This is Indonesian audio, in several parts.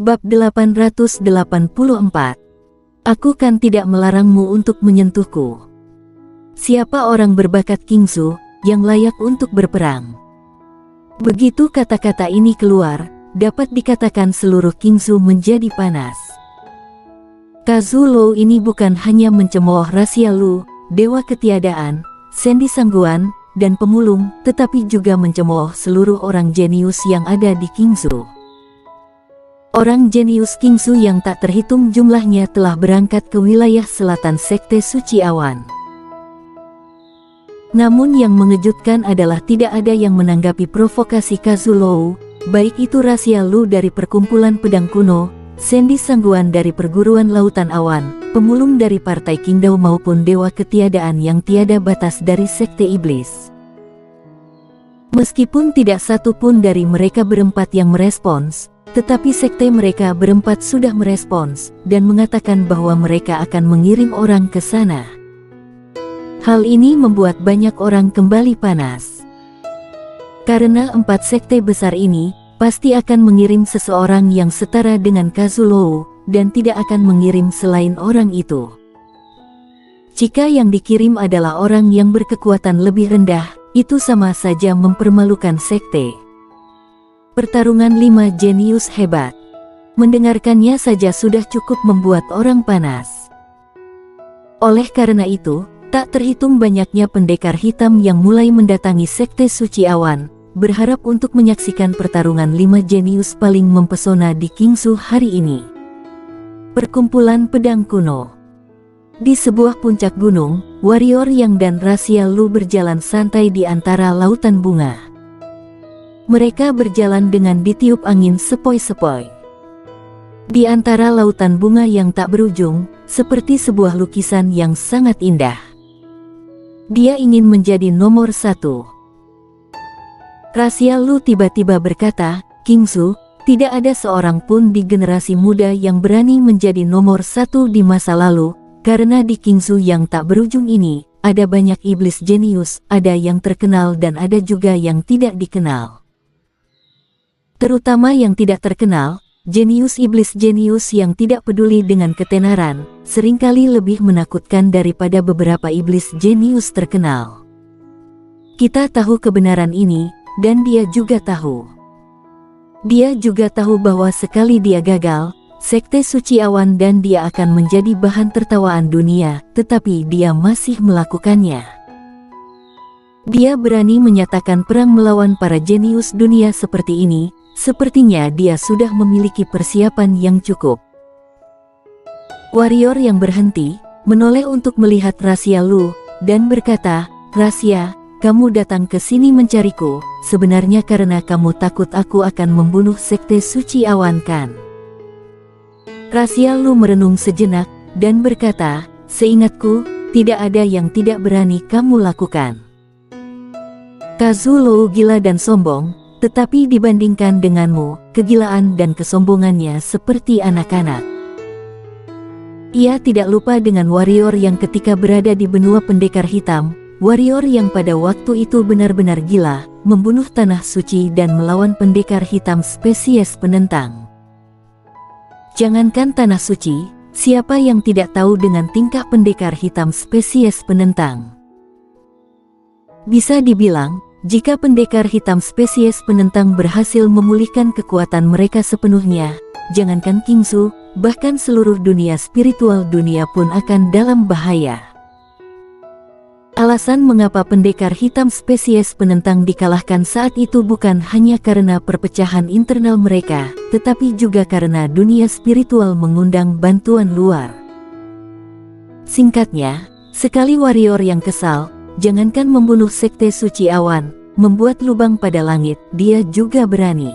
Bab 884. Aku kan tidak melarangmu untuk menyentuhku. Siapa orang berbakat Kingsu yang layak untuk berperang? Begitu kata-kata ini keluar, dapat dikatakan seluruh Kingsu menjadi panas. Kazu Lou ini bukan hanya mencemooh rahasia Lu, dewa ketiadaan, Sendi Sangguan, dan pemulung, tetapi juga mencemooh seluruh orang jenius yang ada di Kingsu. Orang jenius Kingsu yang tak terhitung jumlahnya telah berangkat ke wilayah selatan Sekte Suci Awan. Namun yang mengejutkan adalah tidak ada yang menanggapi provokasi Kazu Lou, baik itu rahasia Lu dari perkumpulan pedang kuno, Sendi Sangguan dari perguruan lautan awan, pemulung dari partai Qingdao maupun dewa ketiadaan yang tiada batas dari Sekte Iblis. Meskipun tidak satu pun dari mereka berempat yang merespons, tetapi sekte mereka berempat sudah merespons, dan mengatakan bahwa mereka akan mengirim orang ke sana. Hal ini membuat banyak orang kembali panas. Karena empat sekte besar ini, pasti akan mengirim seseorang yang setara dengan Kazu Lou, dan tidak akan mengirim selain orang itu. Jika yang dikirim adalah orang yang berkekuatan lebih rendah, itu sama saja mempermalukan sekte. Pertarungan 5 jenius hebat. Mendengarkannya saja sudah cukup membuat orang panas. Oleh karena itu, tak terhitung banyaknya pendekar hitam yang mulai mendatangi Sekte Suci Awan, berharap untuk menyaksikan pertarungan 5 jenius paling mempesona di Kingsu hari ini. Perkumpulan Pedang Kuno. Di sebuah puncak gunung, warrior Yang dan rahasia Lu berjalan santai di antara lautan bunga. Mereka berjalan dengan ditiup angin sepoi-sepoi. Di antara lautan bunga yang tak berujung, seperti sebuah lukisan yang sangat indah. Dia ingin menjadi nomor 1. Rahasia Lu tiba-tiba berkata, Kingsu, tidak ada seorang pun di generasi muda yang berani menjadi nomor 1 di masa lalu, karena di Kingsu yang tak berujung ini, ada banyak iblis jenius, ada yang terkenal dan ada juga yang tidak dikenal. Terutama yang tidak terkenal, jenius iblis jenius yang tidak peduli dengan ketenaran, seringkali lebih menakutkan daripada beberapa iblis jenius terkenal. Kita tahu kebenaran ini, dan dia juga tahu. Dia juga tahu bahwa sekali dia gagal, Sekte Suci Awan dan dia akan menjadi bahan tertawaan dunia, tetapi dia masih melakukannya. Dia berani menyatakan perang melawan para jenius dunia seperti ini. Sepertinya dia sudah memiliki persiapan yang cukup. Warrior yang berhenti, menoleh untuk melihat rahasia Lu, dan berkata, Rahasia, kamu datang ke sini mencariku, sebenarnya karena kamu takut aku akan membunuh Sekte Suci Awan kan? Rahasia Lu merenung sejenak, dan berkata, Seingatku, tidak ada yang tidak berani kamu lakukan. Kazu Lou gila dan sombong, tetapi dibandingkan denganmu, kegilaan dan kesombongannya seperti anak-anak. Ia tidak lupa dengan warrior yang ketika berada di benua pendekar hitam, warrior yang pada waktu itu benar-benar gila, membunuh tanah suci dan melawan pendekar hitam spesies penentang. Jangankan tanah suci, siapa yang tidak tahu dengan tingkah pendekar hitam spesies penentang? Bisa dibilang, jika pendekar hitam spesies penentang berhasil memulihkan kekuatan mereka sepenuhnya, jangankan Kingsu, bahkan seluruh dunia spiritual dunia pun akan dalam bahaya. Alasan mengapa pendekar hitam spesies penentang dikalahkan saat itu bukan hanya karena perpecahan internal mereka, tetapi juga karena dunia spiritual mengundang bantuan luar. Singkatnya, sekali warrior yang kesal, jangankan membunuh Sekte Suci Awan, membuat lubang pada langit, dia juga berani.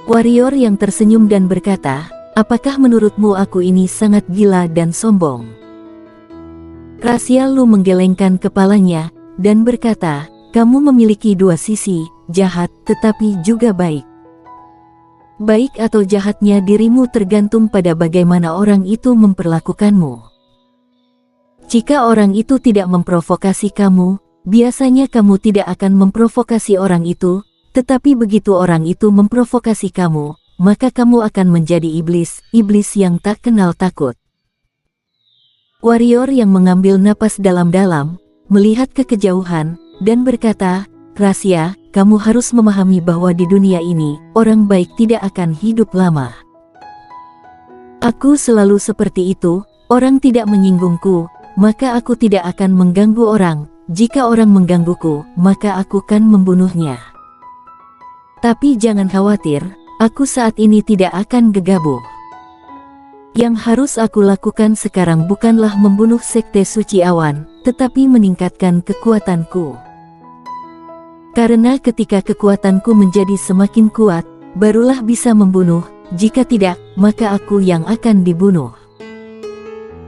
Warrior yang tersenyum dan berkata, apakah menurutmu aku ini sangat gila dan sombong? Rahasia Lu menggelengkan kepalanya, dan berkata, kamu memiliki dua sisi, jahat tetapi juga baik. Baik atau jahatnya dirimu tergantung pada bagaimana orang itu memperlakukanmu. Jika orang itu tidak memprovokasi kamu, biasanya kamu tidak akan memprovokasi orang itu, tetapi begitu orang itu memprovokasi kamu, maka kamu akan menjadi iblis yang tak kenal takut. Warrior yang mengambil napas dalam-dalam, melihat ke kejauhan, dan berkata, Rasya, kamu harus memahami bahwa di dunia ini, orang baik tidak akan hidup lama. Aku selalu seperti itu, orang tidak menyinggungku, maka aku tidak akan mengganggu orang. Jika orang menggangguku, maka aku kan membunuhnya. Tapi jangan khawatir, aku saat ini tidak akan gegabah. Yang harus aku lakukan sekarang bukanlah membunuh sekte suci awan, tetapi meningkatkan kekuatanku. Karena ketika kekuatanku menjadi semakin kuat, barulah bisa membunuh, jika tidak, maka aku yang akan dibunuh.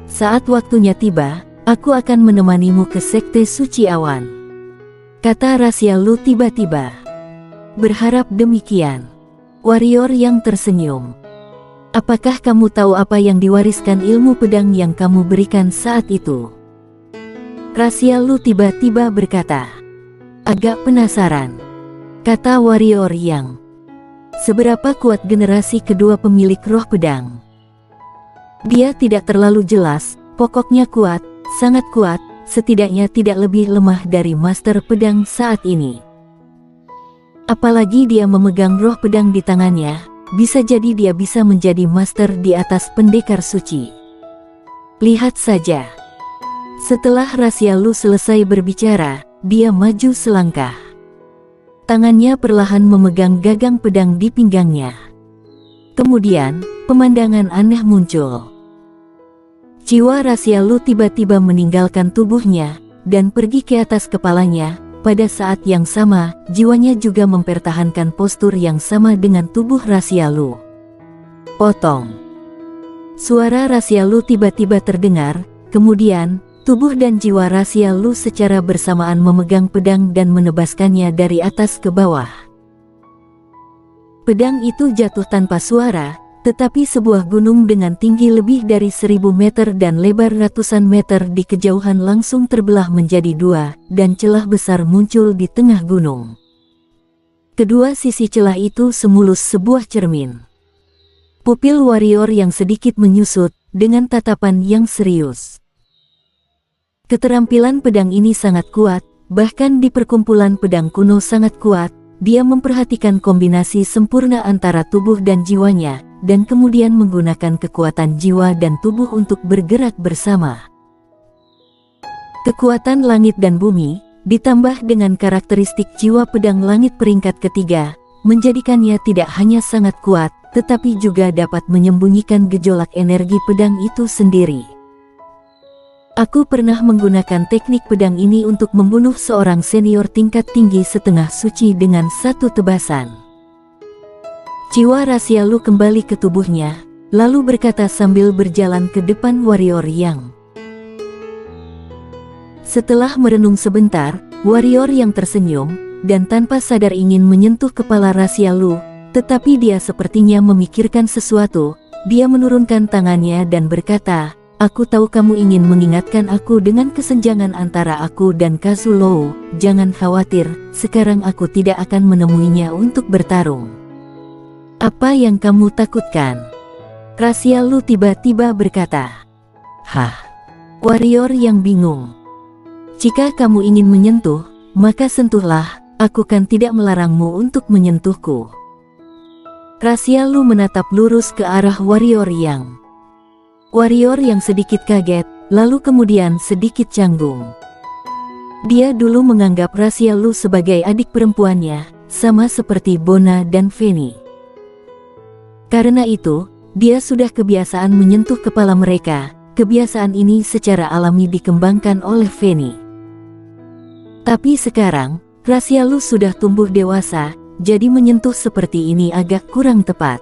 Saat waktunya tiba, aku akan menemanimu ke sekte suci awan. Kata Rasya Lu tiba-tiba. Berharap demikian. Warrior yang tersenyum. Apakah kamu tahu apa yang diwariskan ilmu pedang yang kamu berikan saat itu? Rasya Lu tiba-tiba berkata. Agak penasaran. Kata warrior yang. Seberapa kuat generasi kedua pemilik roh pedang? Dia tidak terlalu jelas, pokoknya kuat, sangat kuat, setidaknya tidak lebih lemah dari master pedang saat ini. Apalagi dia memegang roh pedang di tangannya, bisa jadi dia bisa menjadi master di atas pendekar suci. Lihat saja. Setelah Rasya Lu selesai berbicara, dia maju selangkah. Tangannya perlahan memegang gagang pedang di pinggangnya. Kemudian, pemandangan aneh muncul. Jiwa Rasya Lu tiba-tiba meninggalkan tubuhnya, dan pergi ke atas kepalanya. Pada saat yang sama, jiwanya juga mempertahankan postur yang sama dengan tubuh Rasya Lu. Potong. Suara Rasya Lu tiba-tiba terdengar, kemudian, tubuh dan jiwa Rasya Lu secara bersamaan memegang pedang dan menebaskannya dari atas ke bawah. Pedang itu jatuh tanpa suara, tetapi sebuah gunung dengan tinggi lebih dari 1000 meter dan lebar ratusan meter di kejauhan langsung terbelah menjadi dua, dan celah besar muncul di tengah gunung. Kedua sisi celah itu semulus sebuah cermin. Pupil warrior yang sedikit menyusut, dengan tatapan yang serius. Keterampilan pedang ini sangat kuat, bahkan di perkumpulan pedang kuno sangat kuat. Dia memperhatikan kombinasi sempurna antara tubuh dan jiwanya, dan kemudian menggunakan kekuatan jiwa dan tubuh untuk bergerak bersama. Kekuatan langit dan bumi, ditambah dengan karakteristik jiwa pedang langit peringkat ketiga, menjadikannya tidak hanya sangat kuat, tetapi juga dapat menyembunyikan gejolak energi pedang itu sendiri. Aku pernah menggunakan teknik pedang ini untuk membunuh seorang senior tingkat tinggi setengah suci dengan satu tebasan. Jiwa Rasya Lu kembali ke tubuhnya, lalu berkata sambil berjalan ke depan warrior yang. Setelah merenung sebentar, warrior yang tersenyum, dan tanpa sadar ingin menyentuh kepala Rasya Lu, tetapi dia sepertinya memikirkan sesuatu. Dia menurunkan tangannya dan berkata, Aku tahu kamu ingin mengingatkan aku dengan kesenjangan antara aku dan Kazulo. Jangan khawatir, sekarang aku tidak akan menemuinya untuk bertarung. Apa yang kamu takutkan? Rasya Lu tiba-tiba berkata. Hah? Warrior yang bingung. Jika kamu ingin menyentuh, maka sentuhlah, aku kan tidak melarangmu untuk menyentuhku. Rasya Lu menatap lurus ke arah warrior yang. Warrior yang sedikit kaget, lalu kemudian sedikit canggung. Dia dulu menganggap Rasya Lu sebagai adik perempuannya, sama seperti Bona dan Feni. Karena itu, dia sudah kebiasaan menyentuh kepala mereka. Kebiasaan ini secara alami dikembangkan oleh Feni. Tapi sekarang, Rasya Lu sudah tumbuh dewasa, jadi menyentuh seperti ini agak kurang tepat.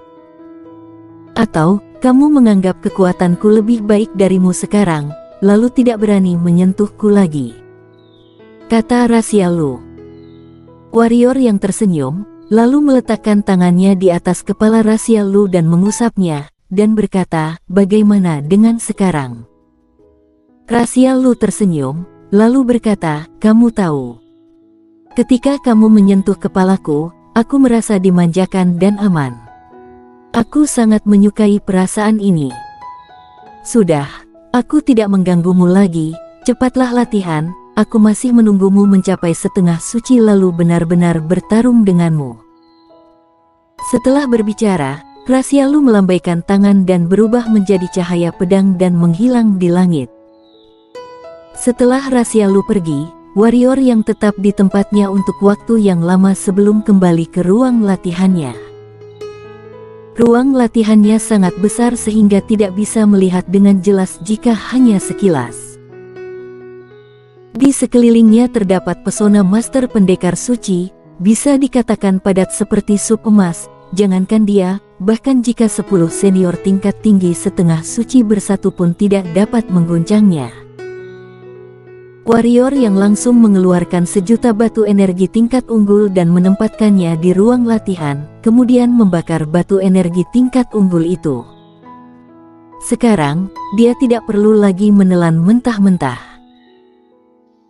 Atau, kamu menganggap kekuatanku lebih baik darimu sekarang, lalu tidak berani menyentuhku lagi. Kata Rasya Lu. Warrior yang tersenyum, lalu meletakkan tangannya di atas kepala Rasya Lu dan mengusapnya, dan berkata, bagaimana dengan sekarang? Rasya Lu tersenyum, lalu berkata, kamu tahu. Ketika kamu menyentuh kepalaku, aku merasa dimanjakan dan aman. Aku sangat menyukai perasaan ini. Sudah, aku tidak mengganggumu lagi, cepatlah latihan, aku masih menunggumu mencapai setengah suci lalu benar-benar bertarung denganmu. Setelah berbicara, Rasyalu melambaikan tangan dan berubah menjadi cahaya pedang dan menghilang di langit. Setelah Rasyalu pergi, warrior yang tetap di tempatnya untuk waktu yang lama sebelum kembali ke ruang latihannya. Ruang latihannya sangat besar sehingga tidak bisa melihat dengan jelas jika hanya sekilas. Di sekelilingnya terdapat pesona master pendekar suci, bisa dikatakan padat seperti sup emas, jangankan dia, bahkan jika 10 senior tingkat tinggi setengah suci bersatu pun tidak dapat mengguncangnya. Warrior yang langsung mengeluarkan sejuta batu energi tingkat unggul dan menempatkannya di ruang latihan, kemudian membakar batu energi tingkat unggul itu. Sekarang, dia tidak perlu lagi menelan mentah-mentah.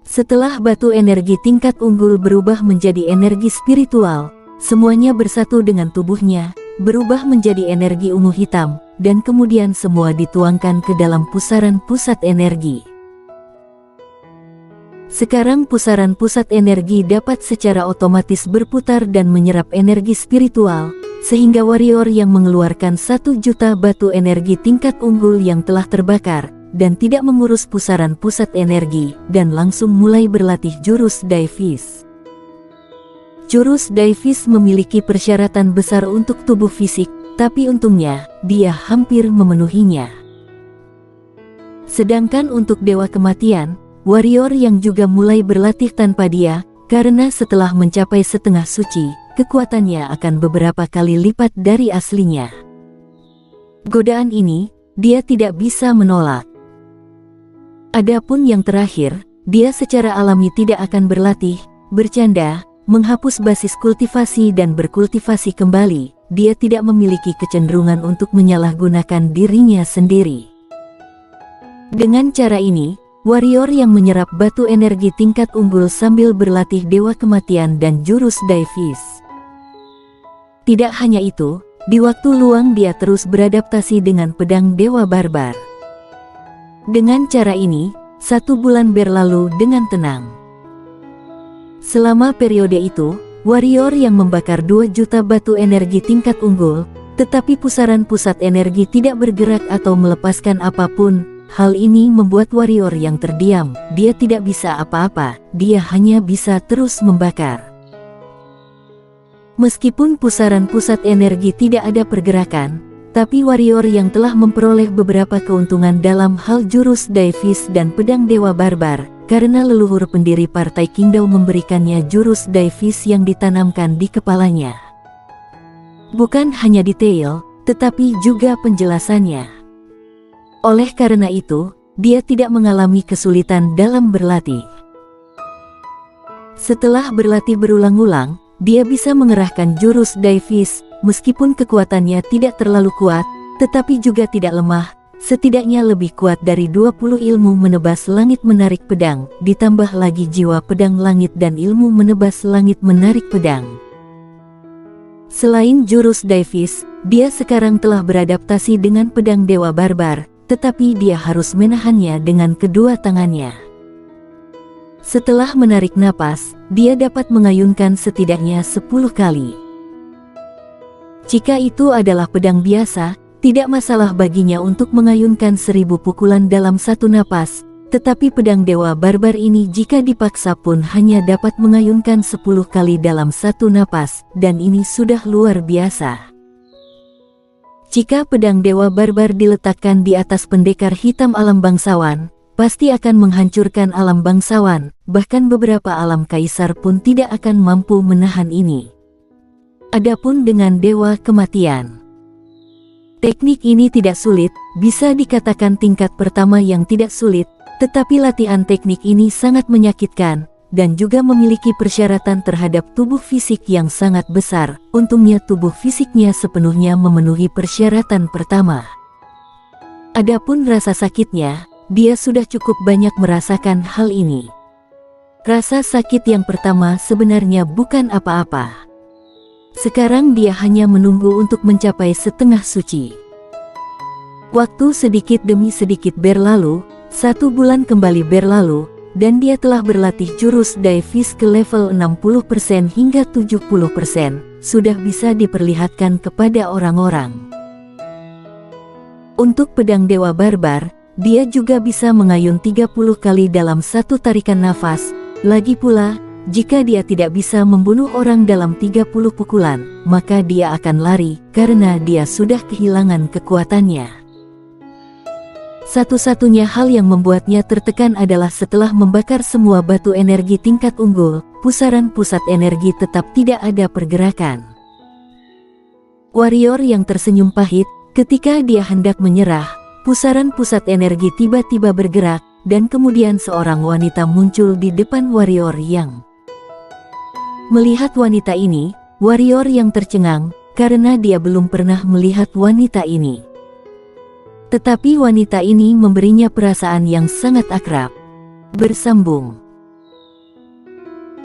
Setelah batu energi tingkat unggul berubah menjadi energi spiritual, semuanya bersatu dengan tubuhnya, berubah menjadi energi ungu hitam, dan kemudian semua dituangkan ke dalam pusaran pusat energi. Sekarang pusaran pusat energi dapat secara otomatis berputar dan menyerap energi spiritual, sehingga warrior yang mengeluarkan 1 juta batu energi tingkat unggul yang telah terbakar, dan tidak mengurus pusaran pusat energi, dan langsung mulai berlatih jurus Daivis. Jurus Daivis memiliki persyaratan besar untuk tubuh fisik, tapi untungnya, dia hampir memenuhinya. Sedangkan untuk Dewa Kematian, warrior yang juga mulai berlatih tanpa dia, karena setelah mencapai setengah suci, kekuatannya akan beberapa kali lipat dari aslinya. Godaan ini, dia tidak bisa menolak. Adapun yang terakhir, dia secara alami tidak akan berlatih, bercanda, menghapus basis kultivasi dan berkultivasi kembali, dia tidak memiliki kecenderungan untuk menyalahgunakan dirinya sendiri. Dengan cara ini, warrior yang menyerap batu energi tingkat unggul sambil berlatih Dewa Kematian dan jurus Daivis. Tidak hanya itu, di waktu luang dia terus beradaptasi dengan pedang Dewa Barbar. Dengan cara ini, 1 bulan berlalu dengan tenang. Selama periode itu, warrior yang membakar 2 juta batu energi tingkat unggul, tetapi pusaran pusat energi tidak bergerak atau melepaskan apapun. Hal ini membuat warrior yang terdiam, dia tidak bisa apa-apa, dia hanya bisa terus membakar. Meskipun pusaran pusat energi tidak ada pergerakan, tapi warrior yang telah memperoleh beberapa keuntungan dalam hal jurus Daivis dan pedang Dewa Barbar, karena leluhur pendiri Partai Qingdao memberikannya jurus Daivis yang ditanamkan di kepalanya. Bukan hanya detail, tetapi juga penjelasannya. Oleh karena itu, dia tidak mengalami kesulitan dalam berlatih. Setelah berlatih berulang-ulang, dia bisa mengerahkan jurus Daivis, meskipun kekuatannya tidak terlalu kuat, tetapi juga tidak lemah, setidaknya lebih kuat dari 20 ilmu menebas langit menarik pedang, ditambah lagi jiwa pedang langit dan ilmu menebas langit menarik pedang. Selain jurus Daivis, dia sekarang telah beradaptasi dengan pedang Dewa Barbar, tetapi dia harus menahannya dengan kedua tangannya. Setelah menarik napas, dia dapat mengayunkan setidaknya 10 kali. Jika itu adalah pedang biasa, tidak masalah baginya untuk mengayunkan 1000 pukulan dalam satu napas, tetapi pedang Dewa Barbar ini jika dipaksa pun hanya dapat mengayunkan 10 kali dalam satu napas, dan ini sudah luar biasa. Jika pedang Dewa Barbar diletakkan di atas pendekar hitam alam bangsawan, pasti akan menghancurkan alam bangsawan, bahkan beberapa alam kaisar pun tidak akan mampu menahan ini. Adapun dengan Dewa Kematian, teknik ini tidak sulit, bisa dikatakan tingkat pertama yang tidak sulit, tetapi latihan teknik ini sangat menyakitkan, dan juga memiliki persyaratan terhadap tubuh fisik yang sangat besar. Untungnya tubuh fisiknya sepenuhnya memenuhi persyaratan pertama. Adapun rasa sakitnya, dia sudah cukup banyak merasakan hal ini. Rasa sakit yang pertama sebenarnya bukan apa-apa. Sekarang dia hanya menunggu untuk mencapai setengah suci. Waktu sedikit demi sedikit berlalu, 1 bulan kembali berlalu, dan dia telah berlatih jurus Daivis ke level 60% hingga 70%, sudah bisa diperlihatkan kepada orang-orang. Untuk pedang Dewa Barbar, dia juga bisa mengayun 30 kali dalam satu tarikan nafas. Lagi pula, jika dia tidak bisa membunuh orang dalam 30 pukulan, maka dia akan lari, karena dia sudah kehilangan kekuatannya. Satu-satunya hal yang membuatnya tertekan adalah setelah membakar semua batu energi tingkat unggul, pusaran pusat energi tetap tidak ada pergerakan. Warrior yang tersenyum pahit, ketika dia hendak menyerah, pusaran pusat energi tiba-tiba bergerak, dan kemudian seorang wanita muncul di depan warrior yang. Melihat wanita ini, warrior yang tercengang, karena dia belum pernah melihat wanita ini. Tetapi wanita ini memberinya perasaan yang sangat akrab. Bersambung.